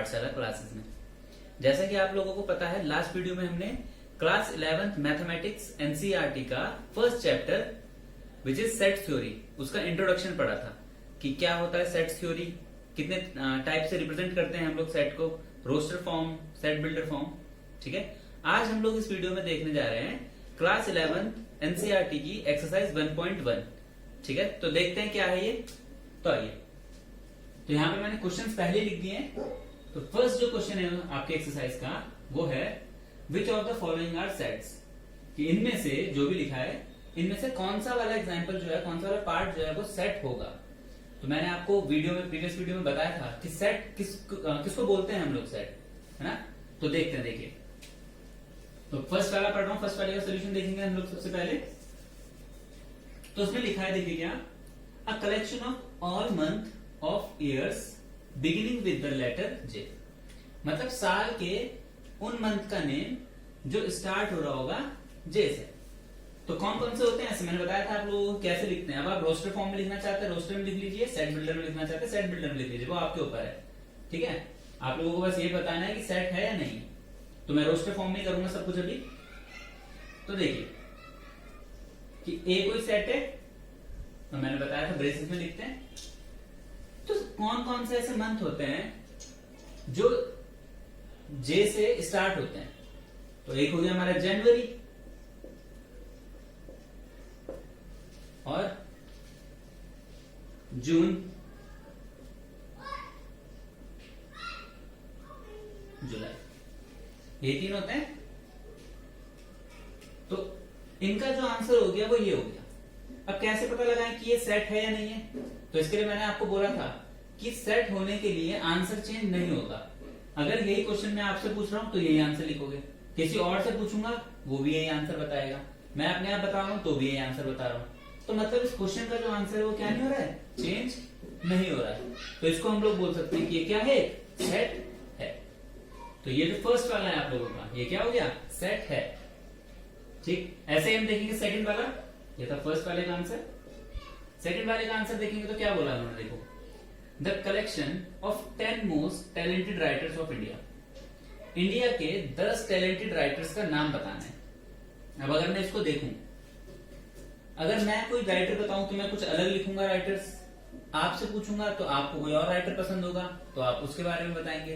पाठशाला क्लासेस में। जैसा कि आप लोगों को पता है, लास्ट वीडियो में हमने क्लास 11th मैथमेटिक्स एनसीईआरटी का first chapter which is set theory, उसका इंट्रोडक्शन पढ़ा था कि क्या होता है सेट थ्योरी, कितने टाइप से रिप्रेजेंट करते हैं हम लोग सेट को, roster form, set builder form. ठीक है, आज हम लोग इस वीडियो में देखने जा रहे हैं क्लास 11th एनसीईआरटी की एक्सरसाइज 1.1। ठीक है, तो देखते हैं क्या है ये। तो आइए, तो यहाँ पे मैंने क्वेश्चंस पहले लिख दिए हैं। तो फर्स्ट जो क्वेश्चन है आपके एक्सरसाइज का वो है which of the following are sets, कि इनमें से जो भी लिखा है इनमें से कौन सा वाला एग्जांपल जो है, कौन सा वाला पार्ट जो है वो सेट होगा। तो मैंने आपको प्रीवियस वीडियो में बताया था कि सेट किसको बोलते हैं हम लोग, सेट, है ना। तो देखते हैं, देखिए, तो फर्स्ट वाला पढ़ रहा हूं, फर्स्ट वाले का सोल्यूशन देखेंगे हम लोग सबसे पहले। तो उसमें लिखा है, देखिए क्या, a collection of all month of years beginning with the letter J, मतलब साल के उन मंथ का नेम जो स्टार्ट हो रहा होगा जे से। तो कौन कौन से होते हैं ऐसे मैंने बताया था आप लोगों को कैसे लिखते हैं। अब आप रोस्टर फॉर्म में लिखना चाहते हैं रोस्टर में लिख लीजिए, सेट बिल्डर में लिखना चाहते हैं सेट बिल्डर में लिख लीजिए, वो आपके ऊपर है। ठीक है, आप लोगों को बस ये बताना है कि सेट है या नहीं। तो मैं रोस्टर फॉर्म में करूंगा सब कुछ अभी। तो देखिए कि ए कोई सेट है, तो मैंने बताया था ब्रेसेस में लिखते हैं। तो कौन कौन से ऐसे मंथ होते हैं जो जे से स्टार्ट होते हैं। तो एक हो गया हमारा जनवरी, और जून, जुलाई, ये तीन होते हैं। तो इनका जो आंसर हो गया वो ये हो गया। अब कैसे पता लगाएं कि ये सेट है या नहीं है। तो इसके लिए मैंने आपको बोला था कि सेट होने के लिए आंसर चेंज नहीं होता। अगर यही क्वेश्चन मैं आपसे पूछ रहा हूं तो यही आंसर लिखोगे, किसी और से पूछूंगा वो भी यही आंसर बताएगा, मैं अपने आप बता रहा हूं तो भी यही आंसर बता रहा हूं। तो मतलब इस क्वेश्चन का जो आंसर है वो क्या नहीं हो रहा है, चेंज नहीं हो रहा है। तो इसको हम लोग बोल सकते हैं कि ये क्या है, सेट है। तो ये जो फर्स्ट वाला है आप लोगों का, ये क्या हो गया, सेट है। ठीक, ऐसे ही हम देखेंगे सेकंड वाला, ये था फर्स्ट वाले का आंसर। सेकंड वाले का आंसर देखेंगे तो क्या बोला उन्होंने, देखो, the collection of 10 most talented writers of India, India के 10 टैलेंटेड राइटर्स का नाम बताना है। अब अगर मैं इसको देखूं, अगर मैं कोई राइटर बताऊं तो मैं कुछ अलग लिखूंगा राइटर्स, आपसे पूछूंगा तो आपको कोई और राइटर पसंद होगा तो आप उसके बारे में बताएंगे,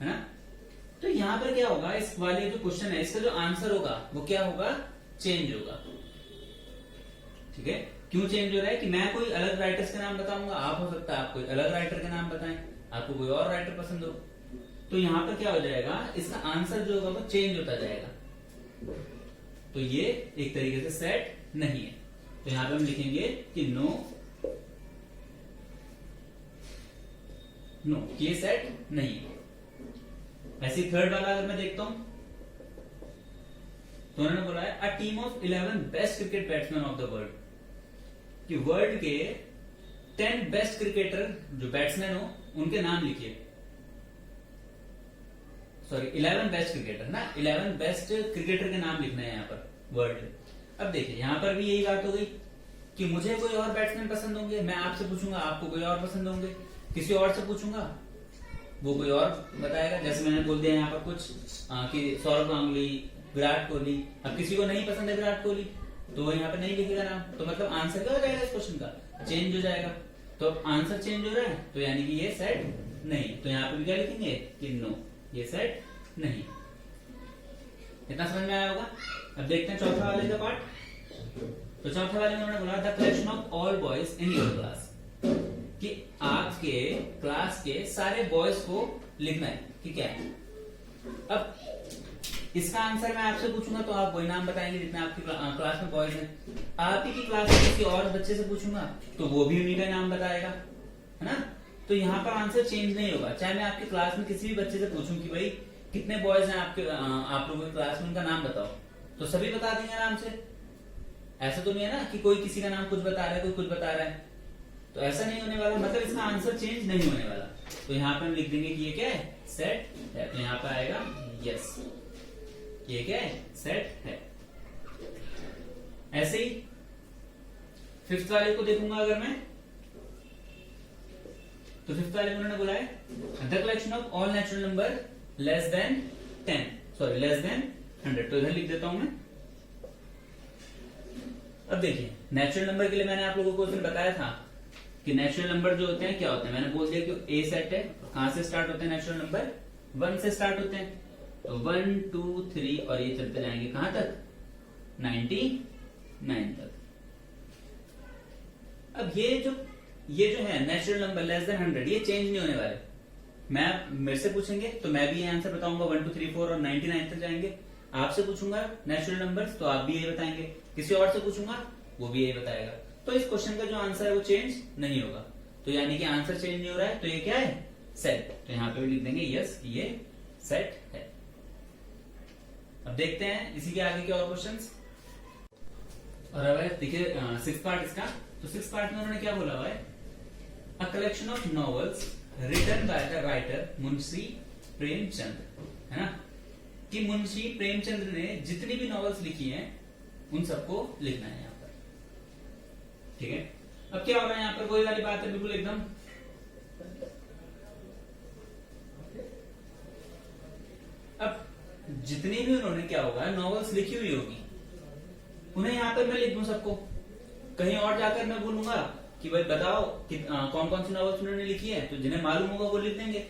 है ना। तो यहां पर क्या होगा, इस वाले जो क्वेश्चन है इसका जो आंसर होगा वो क्या होगा, चेंज होगा। ठीक है, क्यों चेंज हो रहा है कि मैं कोई अलग राइटर्स के नाम बताऊंगा, आप हो सकता है आप कोई अलग राइटर के नाम बताएं, आपको कोई और राइटर पसंद हो। तो यहां पर क्या हो जाएगा, इसका आंसर जो होगा वो चेंज होता जाएगा। तो ये एक तरीके से सेट नहीं है। तो यहां पर हम लिखेंगे कि नो, कि ये सेट नहीं है। ऐसे थर्ड वाला अगर मैं देखता हूं तो उन्होंने बोला है a team of 11 best cricket batsman of the world, कि वर्ल्ड के 10 बेस्ट क्रिकेटर जो बैट्समैन हो उनके नाम लिखिए। सॉरी, 11 बेस्ट क्रिकेटर ना, 11 बेस्ट क्रिकेटर के नाम लिखना है यहाँ पर वर्ल्ड के। अब देखिए यहां पर भी यही बात हो गई कि मुझे कोई और बैट्समैन पसंद होंगे, मैं आपसे पूछूंगा आपको कोई और पसंद होंगे, किसी और से पूछूंगा वो कोई और बताएगा। जैसे मैंने बोल दिया यहाँ पर कुछ कि सौरव गांगुली, विराट कोहली। अब किसी को नहीं पसंद है विराट कोहली तो वो यहाँ पे नहीं लिखेगा नाम, तो मतलब आंसर क्या हो जाएगा इस क्वेश्चन का, चेंज हो जाएगा। तो अब आंसर चेंज हो रहा है तो यानी कि ये सेट नहीं। तो यहाँ पे भी क्या लिखेंगे कि नो, ये सेट नहीं। इतना समझ में आया होगा। अब देखते हैं चौथा वाले का पार्ट। तो चौथा वाले में उन्होंने बोला the collection of all boys in your class, कि आपके क्लास के सारे बॉयज को लिखना है कि क्या है। अब इसका आंसर मैं आपसे पूछूंगा तो आप वही नाम बताएंगे जितने आपकी क्लास में बॉयज हैं। आप ही की क्लास में किसी और बच्चे से पूछूंगा तो वो भी उन्हीं का नाम बताएगा, है ना। तो यहाँ पर आंसर चेंज नहीं होगा, चाहे मैं आपकी क्लास में किसी भी बच्चे से पूछूं कि भाई कितने बॉयज हैं आपके, आप लोगों की क्लास में, उनका नाम बताओ, तो सभी बता देंगे आराम से। ऐसा तो नहीं है ना कि कोई किसी का नाम कुछ बता रहा है कोई कुछ बता रहा है, तो ऐसा नहीं होने वाला। मतलब इसका आंसर चेंज नहीं होने वाला। तो यहाँ पे हम लिख देंगे कि ये क्या है, सेट है। तो यहाँ पे आएगा यस, ये क्या है, सेट है। ऐसे ही फिफ्थ वाले को देखूंगा अगर मैं, तो फिफ्थ वाले में उन्होंने बोला है the collection of all natural number less than 100। तो इधर लिख देता हूं मैं। अब देखिए नेचुरल नंबर के लिए मैंने आप लोगों को उस दिन बताया था कि नेचुरल नंबर जो होते हैं क्या होते हैं। मैंने बोल दिया कि ए सेट है, कहां से स्टार्ट होते हैं नेचुरल नंबर, 1 से स्टार्ट होते हैं। तो 1 2 3 और ये चलते जाएंगे कहां तक, 99 तक। अब ये जो है नेचुरल नंबर लेस देन 100 ये चेंज नहीं होने वाले। मेरे से पूछेंगे तो मैं भी ये आंसर बताऊंगा, 1 2 3 4 और 99 तक जाएंगे। आपसे पूछूंगा नेचुरल नंबर्स तो आप भी यही बताएंगे, किसी और से पूछूंगा वो भी यही बताएगा। तो इस क्वेश्चन का जो आंसर है वो चेंज नहीं होगा। तो यानी कि आंसर चेंज नहीं हो रहा है, तो ये क्या है, सेट। तो यहाँ पे भी लिख देंगे यस ये सेट है। अब देखते हैं इसी के आगे के और क्वेश्चंस। और अब देखिए सिक्स पार्ट इसका। तो सिक्स पार्ट में उन्होंने क्या बोला हुआ है, a collection of novels written by the writer Munshi Premchand, है ना, कि मुंशी प्रेमचंद ने जितनी भी नॉवेल्स लिखी हैं उन सबको लिखना है यहाँ पर। ठीक है, अब क्या हो रहा है यहाँ पर, वही वाली बात है बिल्कुल एकदम। अब जितनी भी उन्होंने क्या होगा नॉवेल्स लिखी हुई होगी उन्हें यहाँ पर मैं लिख दूं सबको। कहीं और जाकर मैं बोलूंगा कि भाई बताओ कि कौन कौन सी नॉवेल्स उन्होंने लिखी है, तो जिन्हें मालूम होगा वो लिख देंगे।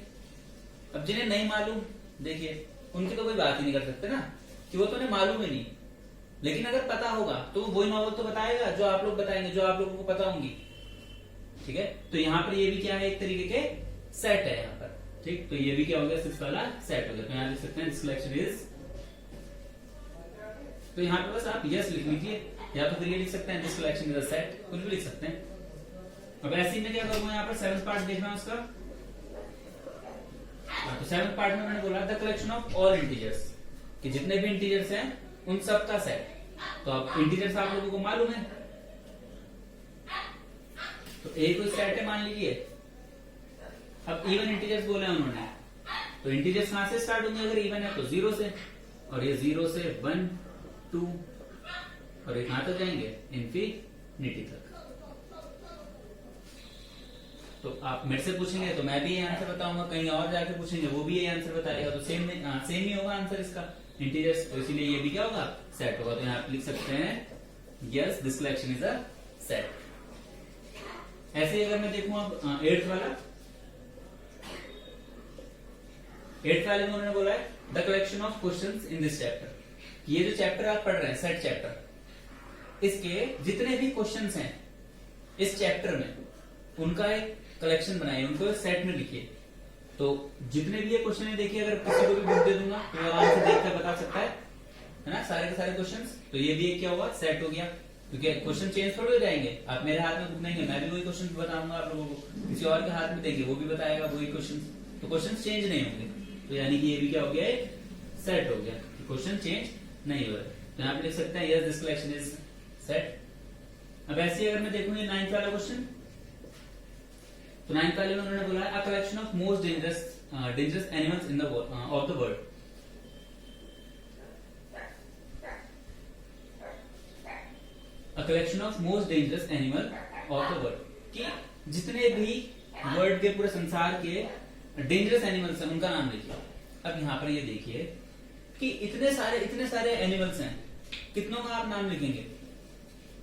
अब जिन्हें नहीं मालूम, देखिए उनकी तो कोई बात ही नहीं कर सकते ना, कि वो तो उन्हें मालूम ही नहीं। लेकिन अगर पता होगा तो वही नॉवल तो बताएगा जो आप लोग बताएंगे, जो आप लोगों को पता होंगी। ठीक है, तो यहाँ पर ये भी क्या है, एक तरीके के सेट है यहाँ पर। ठीक, तो ये भी क्या हो गया, सिक्स वाला सेट हो गया। तो यहाँ लिख सकते हैं दिस कलेक्शन इज, तो यहाँ पे बस आप यस लिख लीजिए, या तो फिर ये लिख सकते हैं this collection is a set, कुछ भी लिख सकते हैं। अब ऐसे ही मैं क्या करूंगा, यहाँ पर सेवंथ पार्ट देखना है उसका। तो सेवंथ पार्ट में मैंने बोला the collection of all integers, कि जितने भी इंटीजर्स हैं उन सब का सेट। तो अब इंटीजर्स आप लोगों को मालूम है, तो ए कोई सेट है मान लीजिए। अब इवन इंटीजर्स बोले उन्होंने, तो इंटीजर्स कहां से स्टार्ट होंगे, अगर इवन है तो 0 से, और ये 0 से 1 2 और ये कहां तक जाएंगे, इन्फिनिटी तक। तो आप मेरे से पूछेंगे तो मैं भी ये आंसर बताऊंगा, कहीं और जाके पूछेंगे वो भी ये आंसर बताएगा, तो सेम ही होगा आंसर इसका, इंटीजर्स। तो इसीलिए ये भी क्या होगा, सेट होगा। तो यहाँ पे लिख सकते हैं yes this collection is a set. ऐसे ही अगर मैं देखूं अब एट्थ वाले में उन्होंने बोला है the collection of questions in this chapter. ये जो चैप्टर आप पढ़ रहे हैं सेट चैप्टर, इसके जितने भी क्वेश्चंस हैं इस चैप्टर में उनका एक कलेक्शन बनाइए, उनको एक सेट में लिखिए। तो जितने भी ये क्वेश्चन है, देखिए अगर किसी को भी बुक दे दूंगा तो आराम से देखकर बता सकता है ना, सारे के सारे क्वेश्चंस। तो ये भी एक क्या हुआ, सेट हो गया, क्योंकि क्वेश्चन चेंज थोड़े हो जाएंगे। आप मेरे हाथ में बुक नहीं है, मैं भी वही क्वेश्चन बताऊंगा आप लोगों को, किसी और के हाथ में देंगे वो भी बताएगा वही क्वेश्चन, तो क्वेश्चन चेंज नहीं होंगे। तो यानी कि ये भी क्या हो गया, एक सेट हो गया, क्वेश्चन चेंज नहीं हो रहा। तो यहाँ पे लिख सकते हैं yes this collection is set. अब ऐसे अगर मैं देखूंगी 9th वाला क्वेश्चन, तो 9th वाले में उन्होंने बोला अ collection of most dangerous animals in the of the world. A collection of most dangerous animal of the world, कि जितने भी वर्ल्ड के पूरे संसार के डेंजरस एनिमल्स हैं उनका नाम लिखिए। अब यहाँ पर ये देखिए कि इतने सारे एनिमल्स हैं, कितनों का आप नाम लिखेंगे,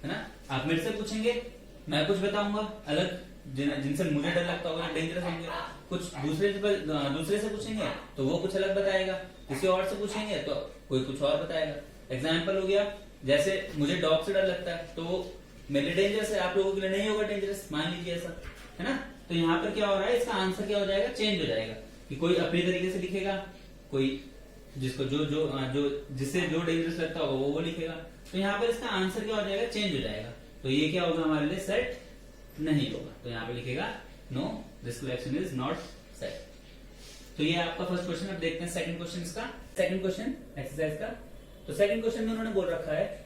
है ना। आप मेरे से पूछेंगे, मैं कुछ बताऊंगा अलग, जिनसे मुझे डर लगता होगा, डेंजरस होंगे। कुछ दूसरे से पूछेंगे तो वो कुछ अलग बताएगा, किसी और से पूछेंगे तो कोई कुछ और बताएगा। एग्जाम्पल हो गया, जैसे मुझे डॉग से डर लगता है तो वो मेरे लिए डेंजरस है, आप लोगों के लिए नहीं होगा डेंजरस, मान लीजिए ऐसा, है ना। तो यहाँ पर क्या हो रहा है, इसका आंसर क्या हो जाएगा, चेंज हो जाएगा, कि कोई अपने तरीके से लिखेगा, कोई जिसको जिससे जो डेंजरस लगता होगा वो लिखेगा। तो यहाँ पर इसका आंसर क्या हो जाएगा, चेंज हो जाएगा। तो ये क्या होगा, हमारे लिए सेट नहीं होगा। तो यहाँ पे लिखेगा no this collection is not set. तो ये आपका फर्स्ट क्वेश्चन। अब देखते हैं सेकंड क्वेश्चन इसका, सेकंड क्वेश्चन एक्सरसाइज का। तो सेकंड क्वेश्चन में उन्होंने बोल रखा है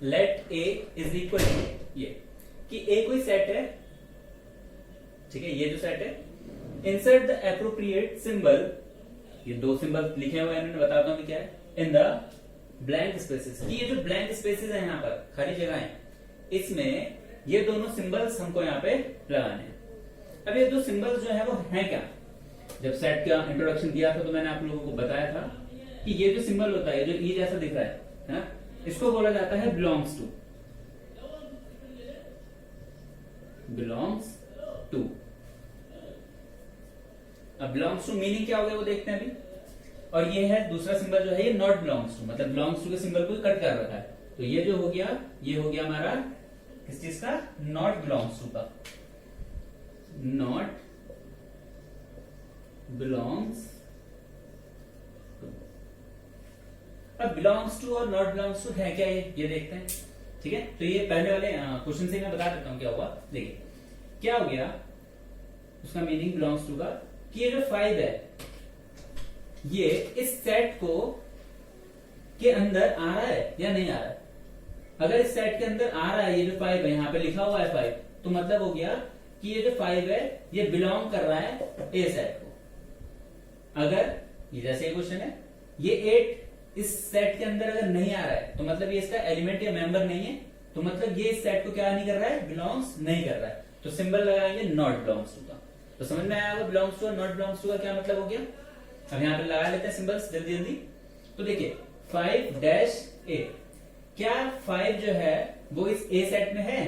let A is equal to, ये कि ए कोई सेट है, ठीक है, ये जो सेट है, इंसर्ट द एप्रोप्रिएट सिंबल, ये दो सिंबल लिखे हुए हैं, मैंने बताता हूं क्या है, इन द ब्लैंक स्पेसेस। ये जो ब्लैंक स्पेसेस है यहाँ पर खाली जगह है, इसमें ये दोनों सिंबल्स हमको यहाँ पे लगाने हैं। अब ये दो सिंबल्स जो है वो है क्या? जब सेट का इंट्रोडक्शन दिया था तो मैंने आप लोगों को बताया था कि ये जो सिंबल होता है, जो ई जैसा दिख रहा है ना, इसको बोला जाता है बिलोंग्स टू। Belongs to. अब बिलोंग्स टू मीनिंग क्या हो गया वो देखते हैं अभी। और ये है दूसरा सिंबल जो है, ये नॉट बिलोंग्स टू, मतलब बिलोंग्स टू के सिंबल को कट कर रखा है। तो ये जो हो गया, ये हो गया हमारा किस चीज का? नॉट बिलोंग्स टू का। Not belongs to. अब बिलोंग्स टू और नॉट बिलोंग्स टू है क्या ये देखते हैं। ठीक है, तो ये पहले वाले क्वेश्चन से मैं बता देता हूं क्या हुआ। देखिए क्या हो गया उसका मीनिंग बिलोंग्स टू का, कि ये जो 5 है ये इस सेट को के अंदर आ रहा है या नहीं आ रहा है। अगर इस सेट के अंदर आ रहा है, ये जो 5 है, यहां पे लिखा हुआ है 5, तो मतलब हो गया कि ये जो 5 है ये बिलोंग कर रहा है ए सेट को। अगर ये जैसे क्वेश्चन है, ये 8 इस सेट के अंदर अगर नहीं आ रहा है तो मतलब ये इसका एलिमेंट या मेंबर नहीं है, तो मतलब ये इस सेट को क्या नहीं कर रहा है? बिलोंग्स नहीं कर रहा है। तो सिंबल लगाएंगे नॉट बिलोंग्स टू का। तो समझ में आया होगा बिलोंग्स टू और नॉट बिलोंग्स टू का क्या मतलब हो गया। अब यहां पे लगा लेते हैं सिंबल्स जल्दी जल्दी। तो देखिए 5-A, क्या 5 जो है वो इस ए सेट में है?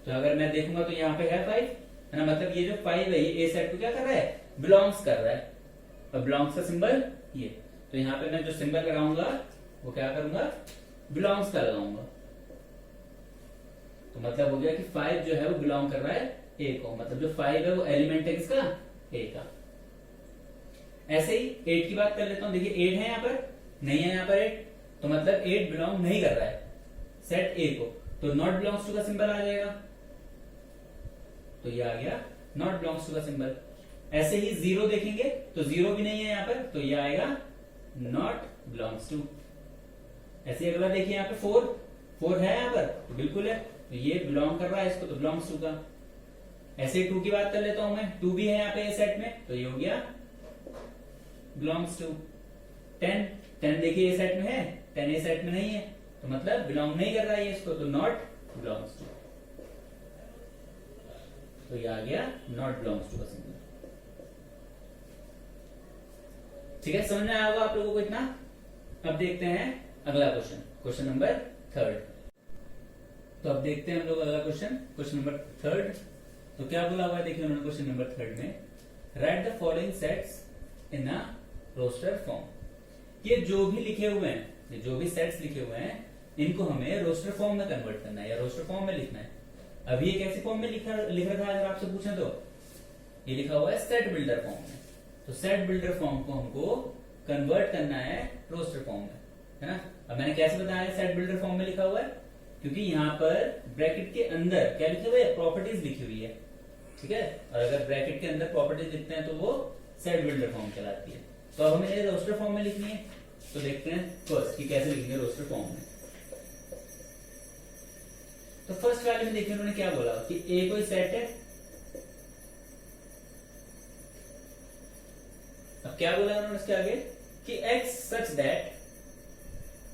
तो अगर मैं देखूंगा तो यहाँ पे है 5, है ना, मतलब ये जो 5 है ये ए सेट को क्या कर रहा है? बिलोंग्स कर रहा है। और बिलोंग्स का सिंबल ये, तो यहाँ पे मैं जो सिंबल लगाऊंगा वो क्या करूंगा? बिलोंग्स का लगाऊंगा। तो मतलब हो गया कि 5 जो है वो बिलोंग कर रहा है ए को, मतलब जो 5 है वो एलिमेंट है किसका? ए का। ऐसे ही 8 की बात कर लेता हूं। देखिए 8 है यहाँ पर, नहीं है यहाँ पर 8, तो मतलब 8 बिलोंग नहीं कर रहा है सेट ए को, तो नॉट बिलोंग्स टू का सिंबल आ जाएगा। तो ये आ गया नॉट बिलोंग्स टू का सिंबल। ऐसे ही 0 देखेंगे तो 0 भी नहीं है यहाँ पर, तो ये आएगा नॉट बिलोंग्स टू। ऐसे ही अगला देखिए यहाँ पे 4 है यहाँ पर, तो बिल्कुल है, तो ये बिलोंग कर रहा है इसको, तो बिलोंग्स टू का। ऐसे ही 2 की बात कर लेता हूं मैं, 2 भी है यहाँ पे ए सेट में, तो ये हो गया बिलोंग्स टू। 10 देखिए ए सेट में है, 10 ए सेट में नहीं है, तो मतलब बिलोंग नहीं कर रहा है इसको, तो नॉट बिलोंग्स टू। तो ये आ गया नॉट बिलोंग्स टू का सिंबल। ठीक है, समझ में आया होगा आप लोगों को इतना। अब देखते हैं अगला क्वेश्चन, क्वेश्चन नंबर 3। तो अब देखते हैं हम लोग अगला क्वेश्चन, क्वेश्चन नंबर 3। तो क्या बोला हुआ है देखिए उन्होंने क्वेश्चन नंबर 3 में, write the following sets in a roster form. ये जो भी लिखे हुए हैं, ये जो भी सेट्स लिखे हुए हैं, इनको हमें रोस्टर फॉर्म में कन्वर्ट करना है या रोस्टर फॉर्म में लिखना है। अभी ये कैसी फॉर्म में लिख रखा है अगर आपसे पूछें तो ये लिखा हुआ है सेट बिल्डर फॉर्म में। तो सेट बिल्डर फॉर्म को हमको कन्वर्ट करना है रोस्टर फॉर्म में, है ना। अब मैंने कैसे बताया सेट बिल्डर फॉर्म में लिखा हुआ है, क्योंकि यहाँ पर ब्रैकेट के अंदर क्या लिखे हुए है? प्रॉपर्टीज लिखी हुई है। ठीक है, और अगर ब्रैकेट के अंदर प्रॉपर्टीज लिखते हैं तो वो सेट बिल्डर फॉर्म कहलाती है। तो अब हमें ये रोस्टर फॉर्म में लिखनी है, तो देखते हैं फर्स्ट कि कैसे लिखेंगे रोस्टर फॉर्म में। तो फर्स्ट वाले में देखिए उन्होंने क्या बोला कि ए कोई सेट है। अब क्या बोला उन्होंने इसके आगे कि x such that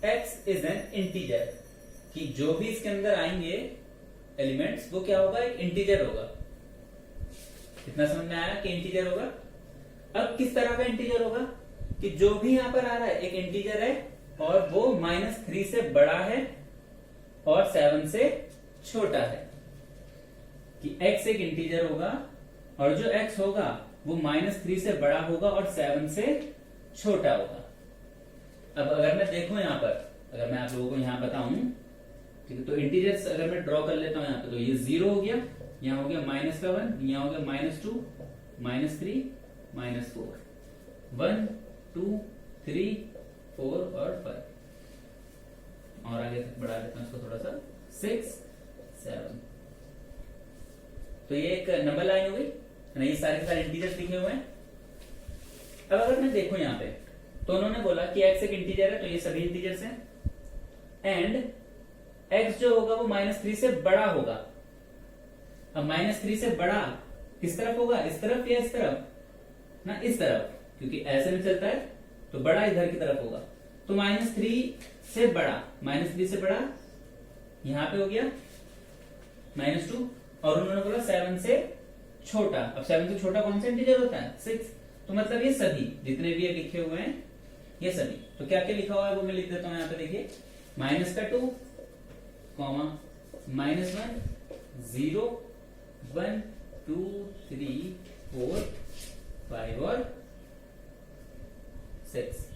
x is an integer, कि जो भी इसके अंदर आएंगे एलिमेंट्स वो क्या होगा? एक इंटीजर होगा। कितना समझ में आया कि इंटीजर होगा। अब किस तरह का इंटीजर होगा कि जो भी यहां पर आ रहा है एक इंटीजर है और वो -3 से बड़ा है और 7 से छोटा है, कि x एक इंटीजर होगा और जो x होगा वो -3 से बड़ा होगा और 7 से छोटा होगा। अब अगर मैं देखूं यहां पर, अगर मैं आप लोगों को यहां बताऊं, ठीक है, तो इंटीजर्स अगर मैं ड्रॉ कर लेता हूं यहां पे, तो ये 0 हो गया, यहां हो गया -7, यहां हो गया -2, -3, -4, 1, 2, 3, 4 और 5, और आगे तक बढ़ा लेता हूं इसको थोड़ा सा, 6, 7। तो ये एक नंबर लाइन हो गई, ये सारे के सारे इंटीजर्स लिखे हुए हैं। अब अगर मैं देखूं यहां पे, तो उन्होंने बोला कि x एक इंटीजर है, तो ये सभी इंटीजर्स हैं, एंड x जो होगा वो -3 से बड़ा होगा। अब -3 से बड़ा किस तरफ होगा? इस तरफ या इस तरफ? ना इस तरफ, क्योंकि ऐसे में चलता है तो बड़ा इधर की तरफ होगा। तो -3 से बड़ा, -3 से बड़ा यहां पे हो गया -2, और उन्होंने बोला 7 से छोटा। अब 7 से छोटा कौन सा इंटीजर होता है? 6। तो मतलब ये सभी जितने भी ये लिखे हुए हैं ये सभी। तो क्या क्या लिखा हुआ है वो मैं लिख देता हूं यहाँ पे, देखिए माइनस का 2 कॉमा -1 0 1 2 3 4 5 और 6।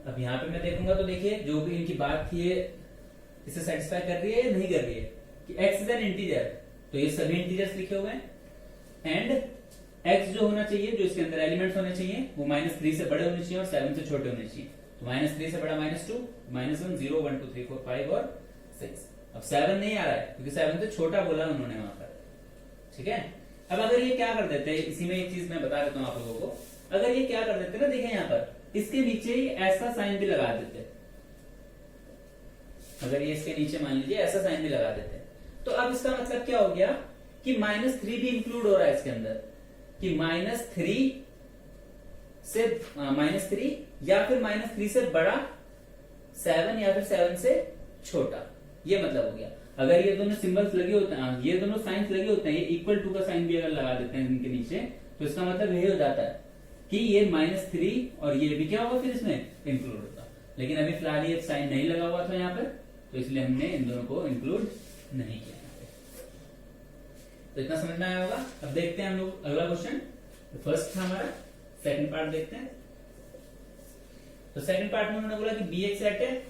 अब यहां पे मैं देखूंगा तो देखिए जो भी इनकी बात थी ये इसे सेटिस्फाई कर रही है या नहीं कर रही है कि x इज एन इंटीजर, तो ये सभी इंटीजर्स लिखे हुए हैं एंड x जो होना चाहिए, जो इसके अंदर एलिमेंट्स होने चाहिए वो -3 से बड़े होने चाहिए और 7 से छोटे होने चाहिए। तो -3 से बड़ा -2 -1 0 1 2 3 4 5 और 6। अब 7 नहीं आ रहा है क्योंकि 7 से छोटा बोला उन्होंने वहां पर, ठीक है। अब अगर ये क्या कर देते हैं, इसी में एक चीज मैं बता देता हूं आप लोगों को, अगर ये क्या कर देते ना, देखिए यहाँ पर इसके नीचे ही ऐसा साइन भी लगा देते, अगर ये इसके नीचे मान लीजिए ऐसा साइन भी लगा देते, तो अब इसका मतलब क्या हो गया कि -3 भी इंक्लूड हो रहा है इसके अंदर, कि -3 से -3 या फिर -3 से बड़ा 7 या फिर 7 से छोटा, ये मतलब हो गया। अगर ये दोनों सिंबल्स लगे होते हैं, ये दोनों साइंस लगे होते हैं, ये इक्वल टू का साइन भी अगर लगा देते हैं इनके नीचे, तो इसका मतलब यही हो जाता है कि ये -3 और ये भी क्या होगा फिर इसमें इंक्लूड होगा। लेकिन अभी फिलहाल ये साइन नहीं लगा हुआ था यहाँ पर, तो इसलिए हमने इन दोनों को इंक्लूड नहीं किया। तो इतना समझ में आया होगा। अब देखते हैं हम लोग अगला क्वेश्चन। तो फर्स्ट था हमारा, सेकंड पार्ट देखते हैं। तो सेकंड पार्ट में उन्होंने बोला कि बी एक सेट है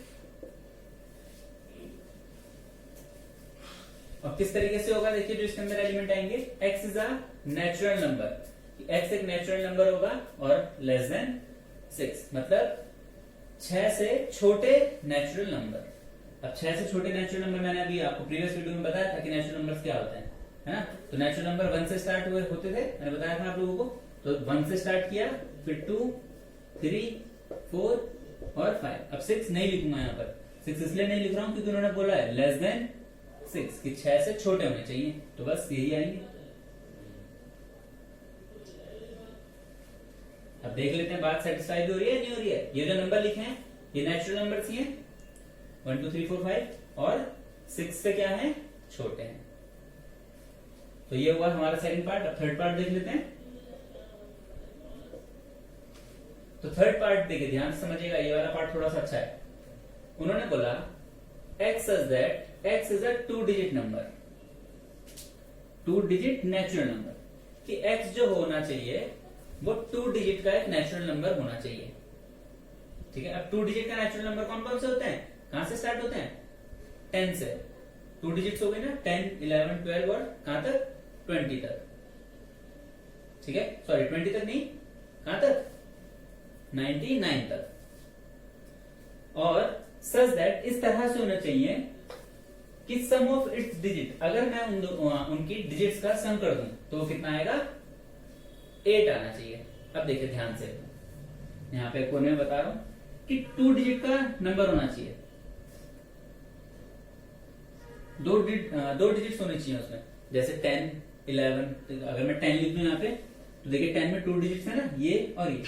और किस तरीके से होगा, देखिए जो इसके अंदर एलिमेंट आएंगे, x is a natural number, x एक नेचुरल नंबर होगा और लेस देन 6, मतलब 6 से छोटे नेचुरल नंबर। अब 6 से छोटे नेचुरल नंबर मैंने अभी आपको प्रीवियस वीडियो में बताया था कि नेचुरल नंबर्स क्या होते हैं, है ना। तो नेचुरल नंबर 1 से स्टार्ट हुए होते थे, मैंने बताया था आप लोगों को। तो 1 से स्टार्ट किया, फिर 2 3 4 और 5। अब 6 नहीं लिखूंगा यहाँ पर, 6 इसलिए नहीं लिख रहा हूं क्योंकि उन्होंने बोला है लेस देन 6 कि 6 से छोटे होने चाहिए, तो बस यही आएंगे। अब देख लेते हैं बात सेटिस्फाई हो रही है नहीं हो रही है। ये जो नंबर लिखे हैं ये नेचुरल नंबर्स ही हैं, 1 2 3 4 5 और 6 से क्या है, छोटे हैं। तो ये हुआ हमारा सेकंड पार्ट। अब थर्ड पार्ट देख लेते हैं। तो थर्ड पार्ट देखिए ध्यान से समझिएगा, ये वाला पार्ट थोड़ा सा अच्छा है। उन्होंने बोला x such that x is a 2 digit number, 2 digit natural number, कि x जो होना चाहिए वो 2 डिजिट का एक नेचुरल नंबर होना चाहिए, ठीक है। अब 2 डिजिट का नेचुरल नंबर कौन कौन से होते हैं, कहां से स्टार्ट होते हैं, 10 से। 2 डिजिट्स हो गए ना, 10 11 12 और कहां तक, 20 तक, ठीक है। सॉरी 20 तक नहीं, कहां तक, 99 तक। और सच दैट इस तरह से होना चाहिए कि सम ऑफ इट्स डिजिट, अगर मैं उनकी डिजिट्स का सम कर दूं तो वो कितना आएगा, 8 आना चाहिए। अब देखिए ध्यान से, यहां पे कोने में बता रहा हूं कि 2 डिजिट का नंबर होना चाहिए, 2 डिजिट्स होने चाहिए उसमें, जैसे 10 11। अगर मैं 10 लिख दूं यहाँ पे तो देखिए 10 में 2 डिजिट्स है ना, ये और ये,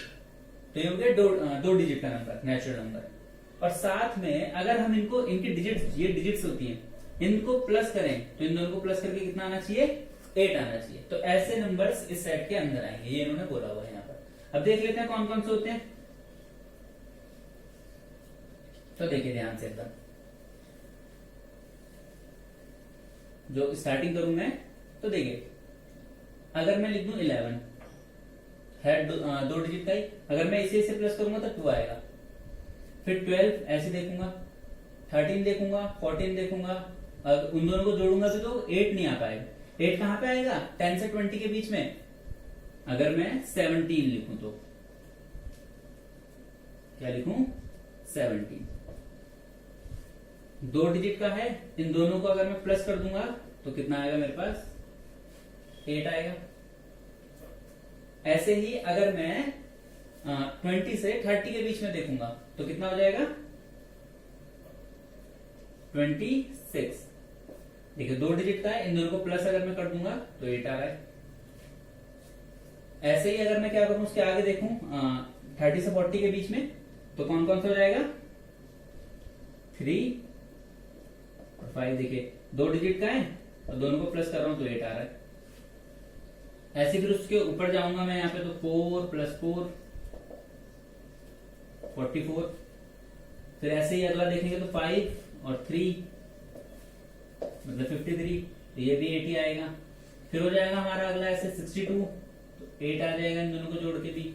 तो ये हो गया 2 डिजिट का नंबर, नेचुरल नंबर। और साथ में अगर हम इनको, इनकी डिजिट्स, ये डिजिट्स होती हैं, इनको प्लस करें तो इन दोनों को प्लस करके कितना आना चाहिए, 8 आना चाहिए। तो ऐसे नंबर्स इस सेट के अंदर आएंगे, ये इन्होंने बोला हुआ है यहाँ पर। अब देख लेते हैं कौन कौन से होते हैं। तो देखिए ध्यान से एकदम, जो स्टार्टिंग करूं मैं, तो देखिए अगर मैं लिख दूं 11 है, 2 डिजिट का ही, अगर मैं इसे प्लस करूंगा तो 2 आएगा। फिर 12 ऐसे देखूंगा, 13 देखूंगा, 14 देखूंगा, उन दोनों को जोड़ूंगा तो 8 नहीं आ पाएगा। 8 कहां पे आएगा, 10 से 20 के बीच में। अगर मैं 17 लिखूं तो क्या लिखूं, 17, 2 डिजिट का है, इन दोनों को अगर मैं प्लस कर दूंगा तो कितना आएगा मेरे पास, 8 आएगा। ऐसे ही अगर मैं 20 से 30 के बीच में देखूंगा तो कितना हो जाएगा, 26। देखिए 2 डिजिट का है, इन दोनों को प्लस अगर मैं कर दूंगा तो 8 आ रहा है। ऐसे ही अगर मैं क्या करूं, उसके आगे देखूं 30 से 40 के बीच में, तो कौन कौन सा हो जाएगा, 3 और 5 देखिए 2 डिजिट का है और दोनों को प्लस कर रहा हूं तो 8 आ रहा है। ऐसे फिर उसके ऊपर जाऊंगा मैं यहाँ पे तो 4 + 4 44। फिर ऐसे ही अगला देखेंगे तो 5 और 3 मतलब 53, तो ये भी 80 आएगा। फिर हो जाएगा हमारा अगला ऐसे 62, तो 8 आ जाएगा इन दोनों को जोड़ के भी।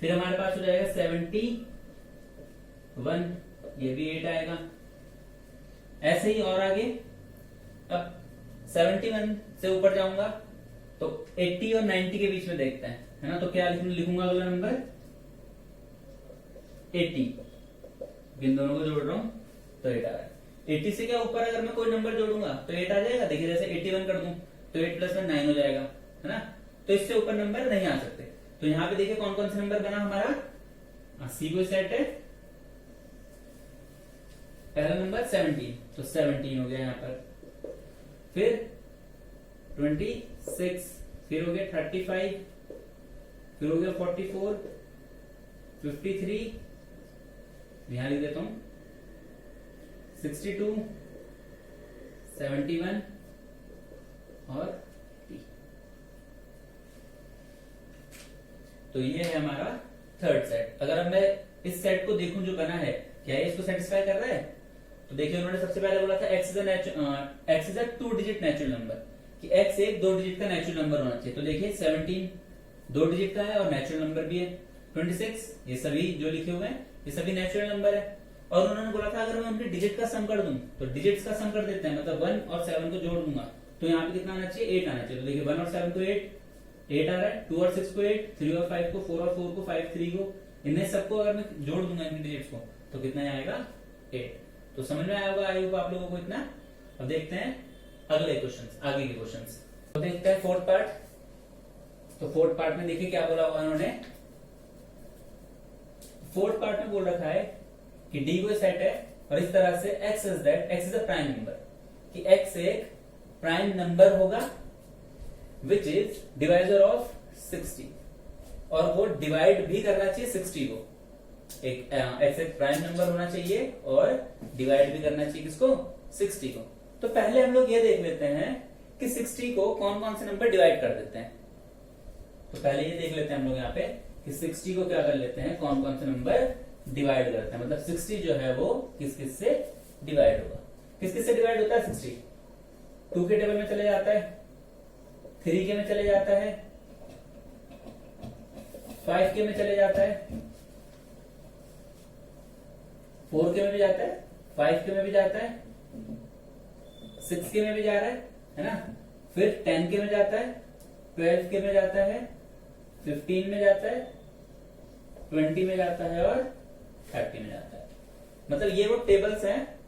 फिर हमारे पास हो जाएगा 71, ये भी 8 आएगा। ऐसे ही और आगे अब 71 से ऊपर जाऊंगा तो 80 और 90 के बीच में देखते हैं, है ना। तो क्या लिखूंगा अगला नंबर 80, इन दोनों को जोड़ रहा हूं तो 8 आ रहा है। 80 से क्या ऊपर अगर मैं कोई नंबर जोड़ूंगा तो 8 आ जाएगा। देखिए जैसे 81 कर दूं तो 8 + 1 9 हो जाएगा, है ना। तो इससे ऊपर नंबर नहीं आ सकते। तो यहाँ पे देखिए कौन कौन से नंबर बना हमारा, सी को सेट है। पहला नंबर 17, तो 17 हो गया यहाँ पर। फिर 26, फिर हो गया 35, फिर हो गया 44, 53, यहां लिख देता हूं 62, 71 और 80। तो ये है हमारा थर्ड सेट। अगर अब मैं इस सेट को देखूं जो बना है, क्या ये इसको सेटिस्फाई कर रहा है? तो देखिए उन्होंने सबसे पहले बोला था x is a 2 digit natural number, कि x एक 2 डिजिट का नेचुरल नंबर होना चाहिए। तो देखिए 17 2 डिजिट का है और नेचुरल नंबर भी है। 26 ये सभी जो लिखे हुए हैं ये सभी नेचुरल नंबर है। और उन्होंने बोला था अगर मैं उनके डिजिट का सम कर दूं तो डिजिट्स का सम कर देते हैं, मतलब 1 और 7 को जोड़ दूंगा तो यहाँ पे कितना आना चाहिए, 8 आना चाहिए। तो देखिए 1 और 7 को 8 आ रहा है, 2 और 6 को 8, 3 और 5 को, 4 और 4 को, 5 3 को, इन्हें सबको अगर मैं जोड़ दूंगा इनके डिजिट्स को तो कितना आएगा 8। तो समझ में आया होगा आई होप आप लोगों को इतना। अब देखते हैं अगले क्वेश्चंस, आगे के क्वेश्चंस। तो देखते हैं फोर्थ पार्ट। तो फोर्थ पार्ट में देखिए क्या बोला हुआ उन्होंने। फोर्थ पार्ट में बोल रखा है कि डी कोई सेट है और इस तरह से x is a prime number, कि x एक प्राइम नंबर होगा विच इज डिवाइजर ऑफ 60, और वो डिवाइड भी करना चाहिए 60 को। एक x एक प्राइम नंबर होना चाहिए और डिवाइड भी करना चाहिए किसको, 60 को। तो पहले हम लोग ये देख लेते हैं कि 60 को कौन कौन से नंबर डिवाइड कर देते हैं। तो पहले ये देख लेते हैं हम लोग यहाँ पे कि 60 को क्या कर लेते हैं, कौन कौन से नंबर डिवाइड करते हैं। मतलब 60 जो है वो किस किस से डिवाइड होगा, किस किस से डिवाइड होता है 60। 2 के टेबल में चले जाता है, 3 के में चले जाता है, 5 के में चले जाता है, 4 के में भी जाता है, 5 के में भी जाता है, 6 के में भी जा रहा है ना। फिर 10 के में जाता है, 12 के में जाता है, 15 में जाता है, 20 में जाता है और 30 में जाता है। मतलब ये वो टेबल्स हैं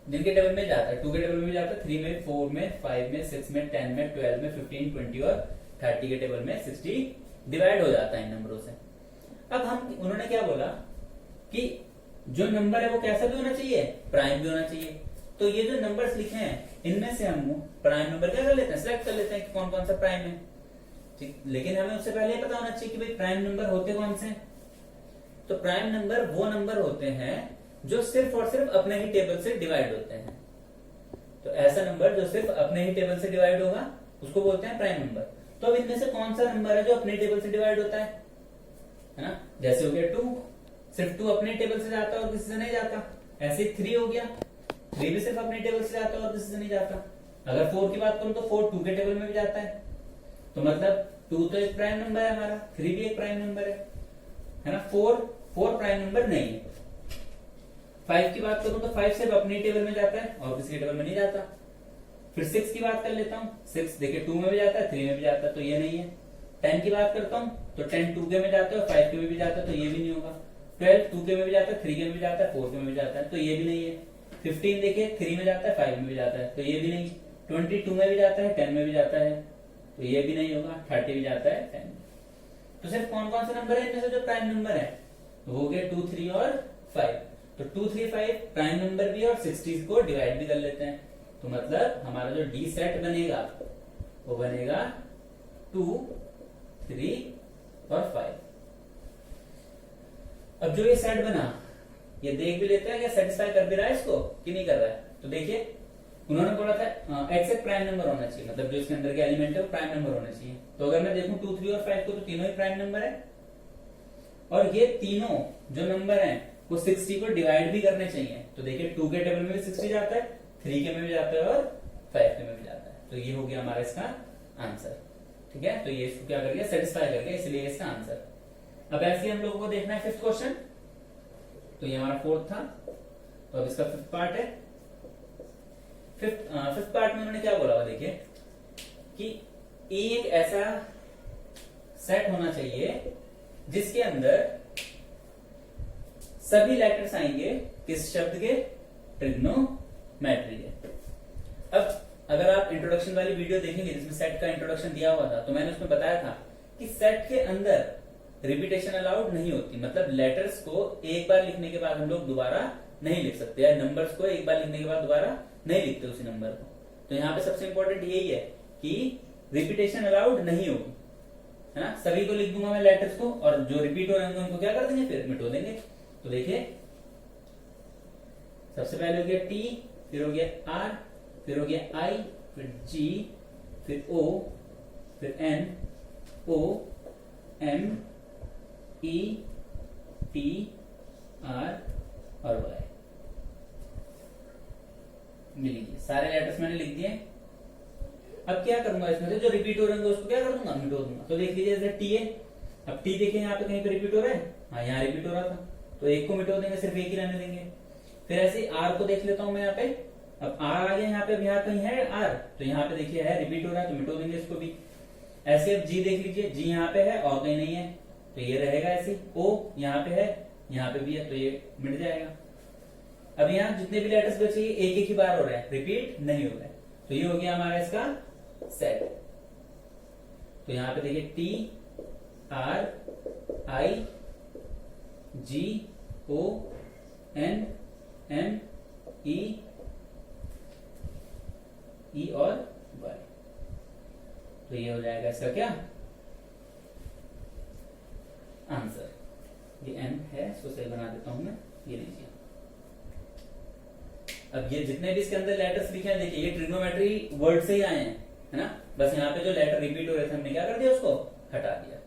जिनके टेबल में जाता है। 2 के टेबल में भी जाता है, 3 में, 4 में, 5 में, 6 में, 10 में, 12 में, 15, 20 और 30 के टेबल में 60 डिवाइड हो जाता है इन नंबरों से। अब हम उन्होंने क्या बोला कि जो नंबर है वो कैसा भी होना चाहिए, प्राइम भी होना चाहिए। तो ये जो नंबर्स लिखे हैं इनमें से हम प्राइम नंबर क्या कर लेते हैं, सिलेक्ट कर लेते हैं कि कौन कौन सा प्राइम है। ठीक, लेकिन हमें उससे पहले पता होना चाहिए कि भाई प्राइम नंबर होते कौन से। तो प्राइम नंबर वो नंबर होते हैं जो सिर्फ और सिर्फ अपने ही टेबल से डिवाइड होते हैं। तो ऐसा नंबर जो सिर्फ अपने ही टेबल से डिवाइड होगा उसको बोलते हैं प्राइम नंबर। तो अब इनमें से कौन सा नंबर है जो अपने टेबल से डिवाइड होता है ना। जैसे हो गया 2, सिर्फ 2 अपने टेबल से जाता है और किसी से नहीं जाता। ऐसे 3 हो गया, 3 भी सिर्फ अपने टेबल से जाता है और किसी से नहीं जाता। अगर 4 की बात करूं तो 4 2 के टेबल में भी जाता है। तो मतलब 2 तो एक प्राइम नंबर है हमारा, 3 भी एक प्राइम नंबर है ना। 4 प्राइम नंबर नहीं है। 5 की बात करूं तो 5 सिर्फ अपने टेबल में जाता है और किसी के टेबल में नहीं जाता। फिर 6 की बात कर लेता हूं, 6 देखिए 2 में भी जाता है, 3 में भी जाता है, तो ये नहीं है। 10 की बात करता हूं तो 10 2 के में जाता है और 5 के में भी जाता है, तो ये भी नहीं होगा। 12 2 के में भी जाता है, 3 के में भी जाता है, 4 के में भी जाता है, तो ये भी नहीं है। 15 देखिए 3 में जाता है, 5 में भी जाता है, तो ये भी नहीं। 22 में भी जाता है, 10 में भी जाता है, तो ये भी नहीं होगा। 30 भी जाता है 10 में। तो सिर्फ कौन कौन से नंबर है इनमें से जो प्राइम नंबर है, तो हो गए 2 3 और 5। तो 2 3 5 प्राइम नंबर भी और 60 को डिवाइड भी कर लेते हैं। तो मतलब हमारा जो डी सेट बनेगा वो बनेगा 2 3 और 5। अब जो ये सेट बना ये देख भी लेते हैं क्या सेटिस्फाई कर भी रहा है इसको कि नहीं कर रहा है। तो देखिए उन्होंने बोला था एक्स एक प्राइम नंबर होना चाहिए, मतलब जो इसके अंदर के एलिमेंट है वो प्राइम नंबर होना चाहिए। तो अगर मैं देखूं 2, 3 और 5 को, तो तीनों ही प्राइम नंबर है, और ये तीनों जो नंबर हैं वो 60 को डिवाइड भी करने चाहिए। तो देखिए 2 के टेबल में भी 60 जाता है, 3 के में भी जाता है और 5 के में भी जाता है। तो ये हो गया हमारा इसका आंसर। ठीक है, तो ये इसको क्या कर गया, सेटिस्फाई कर गया, इसलिए इसका आंसर। अब ऐसे हम लोगों को देखना है फिफ्थ क्वेश्चन। तो ये हमारा फोर्थ था, तो अब इसका फिफ्थ पार्ट है। फिफ्थ पार्ट में उन्होंने क्या बोला हुआ, देखिए कि एक ऐसा सेट होना चाहिए जिसके अंदर सभी लेटर्स आएंगे किस शब्द के, ट्रिग्नोमेट्री के। अब अगर आप इंट्रोडक्शन वाली वीडियो देखेंगे जिसमें सेट का इंट्रोडक्शन दिया हुआ था, तो मैंने उसमें बताया था कि सेट के अंदर रिपीटेशन अलाउड नहीं होती, मतलब लेटर्स को एक बार लिखने के बाद हम लोग दोबारा नहीं लिख सकते, या नंबर्स को एक बार लिखने के बाद दोबारा नहीं लिखते उसी नंबर को। तो यहाँ पे सबसे इंपॉर्टेंट यही है कि रिपीटेशन अलाउड नहीं होगी, है ना। सभी को लिख दूंगा मैं लेटर्स को, और जो रिपीट हो रहे होंगे उनको क्या कर देंगे, फिर मिटो देंगे। तो देखिए सबसे पहले हो गया टी, फिर हो गया आर, फिर हो गया आई, फिर जी, फिर ओ, फिर N, O, M, E, T, R और वाई। मिलिए सारे लेटर्स मैंने लिख दिए। अब क्या करूंगा, इसमें से जो रिपीट हो रहे हैं उसको क्या कर दूंगा, मिटो दूंगा। तो देख लीजिए जैसे टी है, अब टी देखिए यहाँ पे कहीं पे रिपीट हो रहा है, हाँ यहाँ रिपीट हो रहा था, तो एक को मिटो देंगे, सिर्फ एक ही रहने देंगे। फिर ऐसे आर को देख लेता हूं मैं यहाँ पे, अब आर आ गया यहाँ पे, अब यहाँ कहीं है आर, तो यहाँ पे देखिए है रिपीट हो रहा है, तो मिटो देंगे इसको भी। ऐसे अब जी देख लीजिए, जी यहाँ पे है और कहीं नहीं है, तो ये रहेगा ऐसे। ओ यहाँ पे है, यहाँ पे भी है, तो ये मिट जाएगा। अब यहाँ जितने भी लेटर्स बचे एक एक ही बार हो रहे हैं, रिपीट नहीं हो रहे, तो ये हो गया हमारा इसका सेट। तो यहाँ पे देखिए T, R, I, G, O, N, M, E और वाई। तो ये हो जाएगा इसका क्या आंसर। ये एन है, इसको सही बना देता हूं मैं, ये लीजिए। अब ये जितने भी इसके अंदर लेटर्स लिखे हैं, देखिए ये ट्रिग्नोमेट्री वर्ड से ही आए हैं, है ना। बस यहाँ पे जो लेटर रिपीट हो रहे थे हमने क्या कर दिया, उसको हटा दिया।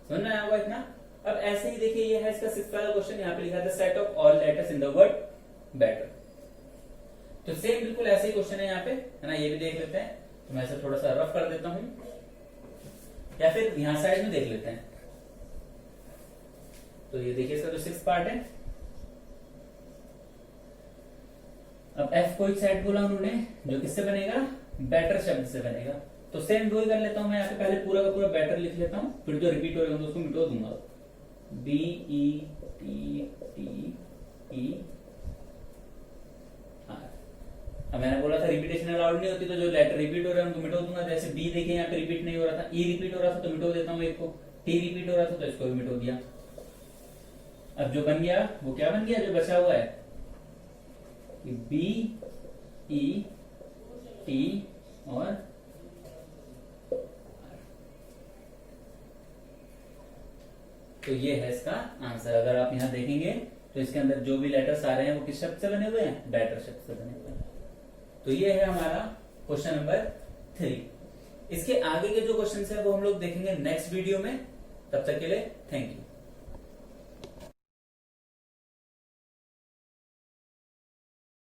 समझ में आया होगा इतना। अब ऐसे ही देखिए ये है इसका सिक्स्थ वाला क्वेश्चन, यहाँ पे लिखा था set of all letters in the word better. तो सेम बिल्कुल ऐसे ही क्वेश्चन है यहाँ पे, है ना। ये भी देख लेते हैं, तो मैं इसे थोड़ा सा रफ कर देता हूं, या फिर यहाँ साइड में देख लेते हैं। तो ये देखिए इसका जो सिक्स्थ पार्ट है। अब एफ को एक सेट बोला उन्होंने, जो किससे बनेगा, बेटर शब्द से बनेगा। तो सेम दो ही कर लेता हूं मैं यहाँ पे, पहले पूरा का पूरा बेटर लिख लेता हूं, फिर जो रिपीट हो रहे होंगे उसको मिटो दूंगा। B E T T E R. अब मैंने बोला था रिपीटेशन अलाउड नहीं होती, तो जो लेटर रिपीट हो रहे हैं उनको मिटो दूंगा। जैसे बी देखिए यहाँ पे रिपीट नहीं हो रहा था, ई रिपीट हो रहा था तो मिटो देता हूँ एक को, टी रिपीट हो रहा था तो इसको भी मिटो दिया। अब जो बन गया वो क्या बन गया, जो बचा हुआ है बी ई टी और तो ये है इसका आंसर। अगर आप यहां देखेंगे तो इसके अंदर जो भी लेटर्स आ रहे हैं वो किस शब्द से बने हुए हैं, बेटर शब्द से बने हुए हैं। तो ये है हमारा क्वेश्चन नंबर 3। इसके आगे के जो क्वेश्चन है वो हम लोग देखेंगे नेक्स्ट वीडियो में। तब तक के लिए थैंक यू।